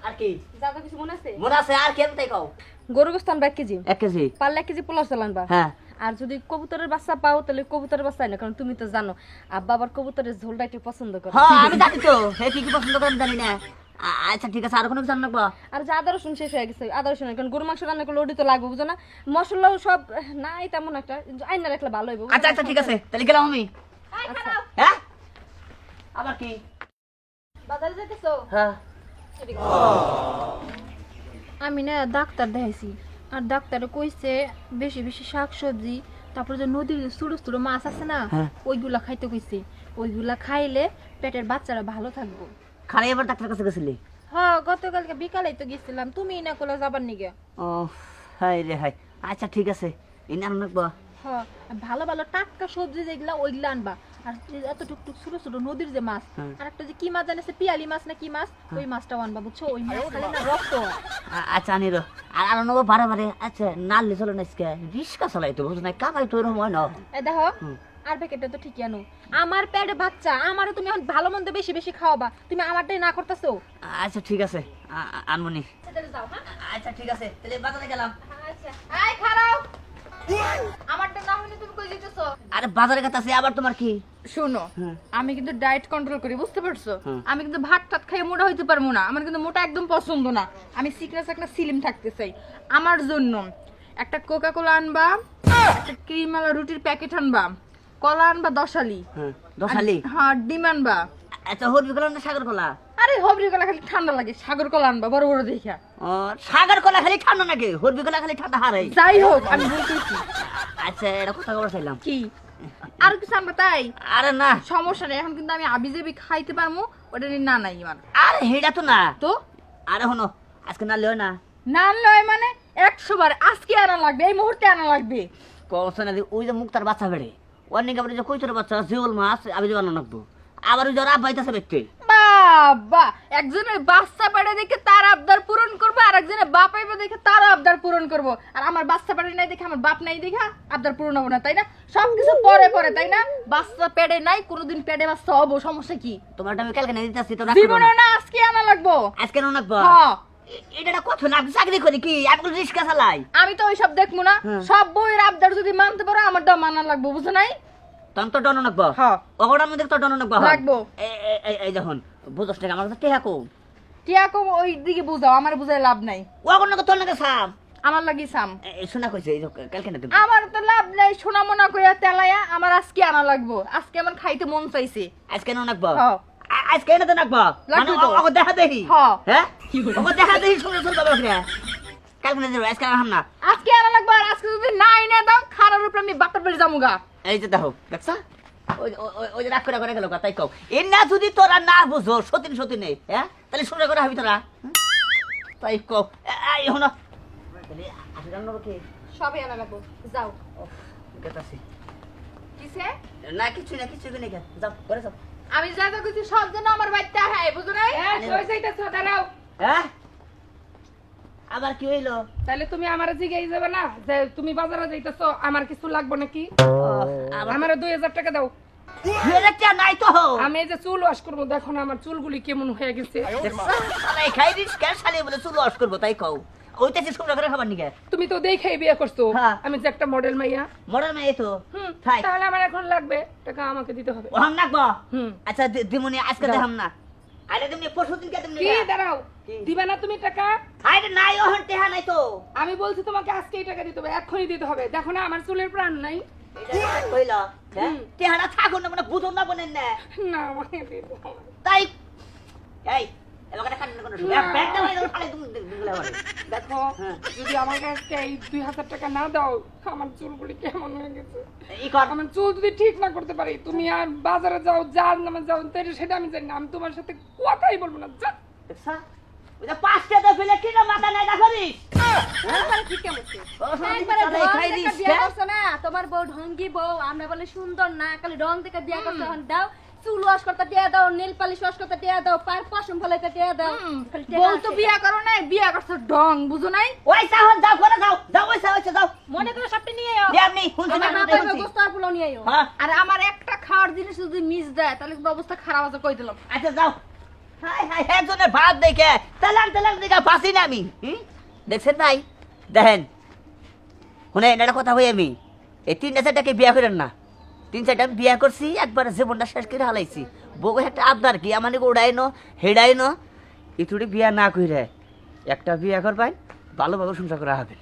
আর কি যাও কিছু মনে আছে মনে আছে আর কেন তাই কও গরু গোস্ত আনবা 1 কেজি 1 কেজি পারলে 1 কেজি পোলাও চাল আনবা হ্যাঁ আর যদি কবুতরের বাচ্চা পাও তাহলে কবুতরের বাচ্চা না কারণ তুমি তো জানো আব্বা আবার কবুতরের ঝোলটা একটু পছন্দ করে হ্যাঁ আমি জানি তো হে কি কি পছন্দ করে আমি জানি না আচ্ছা ঠিক আছে আর কোনো কিছু রান্না করবা আর যে আদা রসুন শেষ হয়ে গেছে আদা রসুন কারণ গরু মাংস রান্না করলে ওটি তো লাগবে বুঝো না মশলাও সব নাই তেমন একটা আইনা রাখলে ভালো হইব আচ্ছা আচ্ছা ঠিক আছে তাহলে গেলাম আমি আচ্ছা হ্যাঁ আবার কি বাজারে যাইতেছো হ্যাঁ আমি না ডাক্তার দেখাইছি আর ডাক্তারে কইছে বেশি বেশি শাক সবজি তারপরে যে নদীর যে ছোট ছোট মাছ আছে না হ্যাঁ। ওইগুলা খাইতে কইছে ওইগুলা খাইলে পেটের বাচ্চারা ভালো থাকবো। খালি এবার ডাক্তার কাছে গেছিলি হ্যাঁ গতকালকে বিকালেই তো গেছিলাম, তুমি না কোলা যাবার নিগে। ও হাই রে হাই আচ্ছা ঠিক আছে ইনা রান্না হ্যাঁ ভালো ভালো টাটকা সবজি যেগুলা ওইগুলা আনবা আর এত টুকটুক ছোট ছোট নদীর যে মাছ আর একটা যে কি মাছ জানেছে পিয়ালি মাছ না কি মাছ ওই মাছটাও আনবা বুঝছো, ওই মাছ খালি না রক্ত হয়। আচ্ছা আনি রো আর নেবো বারে বারে আচ্ছা নাললে চলো না আজকে রিক্সা চালাই তো বুঝো না কামাই তো এরকম হয় না এই দেখো আর প্যাকেটটা তো ঠিকই আনো, আমার পেটে বাচ্চা আমারও তুমি এখন ভালো মন্দ বেশি বেশি খাওয়াবা, তুমি আমারটাই না করতেছো। আচ্ছা ঠিক আছে আনমনি তাহলে যাও হ্যাঁ। আচ্ছা ঠিক আছে তাহলে বাজারে গেলাম আচ্ছা আই খারাও আমারটা না হইলে তুমি কই যাইতেছো? আরে বাজারে গেছে আছে আবার তোমার কি শোনো হ্যাঁ। আমি কিন্তু ডায়েট কন্ট্রোল করি বুঝতে পারছো, হুম। আমি কিন্তু ভাত টাত খেয়ে মোটা হইতে পারবো না, আমার কিন্তু মোটা একদম পছন্দ না, আমি সিকনা সাকনা স্লিম থাকতে চাই। আমার জন্য একটা কোকা কোলা আনবা, একটা ক্রিম আলা রুটির প্যাকেট আনবা, কলা আনবা 10 আলি, হ্যাঁ 10 আলি হ্যাঁ ডিম আনবা। আচ্ছা হরবি কলা না সাগর কলা? আরে হবরি কলা খালি ঠান্ডা লাগে, সাগর কলা আনবা বড় বড় দেখা। ও সাগর কলা খালি ঠান্ডা নাকি, হরবি কলা খালি ঠান্ডা হারাই? যাই হোক আমি বলতেছি আচ্ছা এটা কথা খবর চাইলাম কি আর কিছু আনবা তাই আরে না সমস্যা নেই, এখন কিন্তু আমি আবিজাবি খাইতে পারবো, ওটা নিয়ে না নাই আমার আরে হেডা তো না তো আরে হনো আজকে না লিও না না লয় মানে 100 বার আজকে আনা লাগবে, এই মুহূর্তে আনা লাগবে। কৌশল না ওই যে মুক্তার বাচ্চা বেড়ে অনেক আবার যে কইতর বাচ্চা জিওল মাছ আমি যে বানানো নাকবো আবার ওই যে রাব বাইতাছে ব্যক্তি বাবা একজনের বাচ্চা পেটে দেখে তার আবদার পূরণ করবো আর একজনের বাপ আইবে দেখে তার আবদার পূরণ করবো, আর আমার বাচ্চা পেটে নাই দেখে আমার বাপ নাই দেখে আবদার পূরণ হবো না তাই না? সবকিছু পরে পরে তাই না? বাচ্চা পেটে নাই কোনোদিন পেটে বাচ্চা হবো, সমস্যা কি? তোমার আমি কালকে নিয়ে দিতেছি তো জীবনও না আজকে আনা লাগবো। আজকে না নাকবো হ্যাঁ এটা কত না চাকরি করি কি আমি রিক্সা চালাই আমি তো ওইসব দেখবো না, হ্যাঁ। সব বইয়ের আবদার যদি মানতে পারো আমারটাও মানা লাগবো, বুঝো নাই? তখন তো ডন নাকবো হ্যাঁ ওগোটার মধ্যে তো ডন নাকবো লাগবো। এই যখন বুঝছ টাকা আমার কাছে টেহা কো টিয়া কম ওই দিকে বুঝাও, আমার বুঝাই লাভ নাই, ওগোর নাকি তোর নাকি সাম আমার লাগি সাম। শোনা কইছে এই যে কালকে না দেব আমার তো লাভ নাই সোনা মোনা কইয়া তেলায়া, আমার আজকে আনা লাগবো, আজকে আমার খাইতে মন চাইছে। আজকে না নাকবো হ্যাঁ আজকে না তো নাকবো মানে লাগবে তো। ওগো দেখা দেখি হ্যাঁ হ্যাঁ ওগো দেখা দেখি শুনে শুনে কবে ফিরে কালকে না দেব আজকে আনহাম না আজকে আনা লাগবে, আর আজকে যদি না এনে দাও খারাপ উপরে আমি বাপের বাড়ি যামুগা। এই যে দেখো দেখছা ওই যে রাগ করে গেল তাই কও এর না যদি তোরা না বুঝো সতীন সতীন নেই হ্যাঁ তাহলে শুনে করে হবি তোরা তাই কও এই হনো তাহলে আসলে জানো কি সবই আনা লাগবো, যাও। গেতাছি কিসে না কিছু নেই যাও করে যাও আমি যা যা কিছু সব যেন আমার বাড়িতে আহে, বুঝো নাই? কই যাইতেছো দাঁড়াও, হ্যাঁ আবার কি হইলো তাহলে তুমি আমার জিগাই যাবে না যে তুমি বাজারে যাইতেছো আমার কিছু লাগবে নাকি? আবার আমার 2000 টাকা দাও, হেরেটা নাই তো আমি এই যে চুল ওয়াশ করবো, দেখো না আমার চুলগুলি কেমন হয়ে গেছে। সালাই খাই দিস কেন শালি বলে চুল ওয়াশ করবো তাই কও ওইটা যে শুকনো করে খাবার নিকে তুমি তো দেখেই বিয়ে করছো, হ্যাঁ। আমি যে একটা মডেল মাইয়া। মরার মেয়ে তো থাই তাহলে আমার এখন লাগবে টাকা, আমাকে দিতে হবে। ওহাম নাকবো হুম আচ্ছা দিমুনি আজকে দাও। দেখাম না আরে তুমি পরশু দিন কে তুমি কি দাঁড়াও, দিবা না তুমি টাকা? আরে নাই ওহন টেহা নাই তো আমি বলছি তোমাকে আজকেই টাকা দিতে হবে, এক্ষুনি দিতে হবে, দেখো না আমার চুলের প্রাণ নাই। এটা কইল হ্যাঁ টেহাটা থাকো না মানে বুঝুন না বলেন না না আমাকে দিতে হবে। তাই এই এবারে কান না কোন ব্যাগ দাও এই খালি তুমি দিলে হবে দেখো হ্যাঁ। যদি আমার কাছে এই 2000 টাকা না দাও আমার চুলগুলি কেমন হয়ে গেছে। ই কর আমার চুল যদি ঠিক না করতে পারি, তুমি আর বাজারে যাও যার নামে যাও তাই সেটা আমি জানি না, আমি তোমার সাথে কথাই বলবো না। যা। দেখছা ওই যে পাঁচটা তো ফেলে কি না মাথা নাই রাখরিস একবারে ঠিক আছে। ও একবারে সবাই ঢং খাই দেখে দিস বিয়া করছো না, তোমার বউ ঢঙ্গি বউ, আমরা বলে সুন্দর না, খালি ঢং দেখে বিয়া করছো। এখন দাও চুল ওয়াশ করতে টিয়া দাও, নেল পালিশ ওয়াশ করতে টিয়া দাও, পায়ের পশম ফলাইতে টিয়া দাও। খালি টিয়া বউ তো আসে। বিয়া করো নাই, বিয়া করছো ঢং, বুঝো নাই? ওই সাহস যাও করে যাও যাও ওই সাহস যাও মনে করে সবটা নিয়ে আয়। দে আপনি শুনছেন আমার না বাবা এবার গোস্ত আর পোলাও নিয়ে আয়। হ্যাঁ আর আমার একটা খাওয়ার জিনিস যদি মিস দেয় তাহলে কিন্তু অবস্থা খারাপ আছে কই দিলাম। আচ্ছা যাও হাই হাই একজনের ভাত দেখে তালাং দেখে বাঁচি না আমি দেখছেন ভাই দেখেন শুনে একটা কথা হই আমি এই 3-4টাকে বিয়া করেন না 3-4টা আমি বিয়া করছি একবার জীবনটা শেষ করে হালাইছি বউ একটা আবদার কি আমার উড়াইনো হেডাইনো ইতুড়ি বিয়া না কইরে একটা বিয়া করবেন ভালোভাবে সংসার করা হবে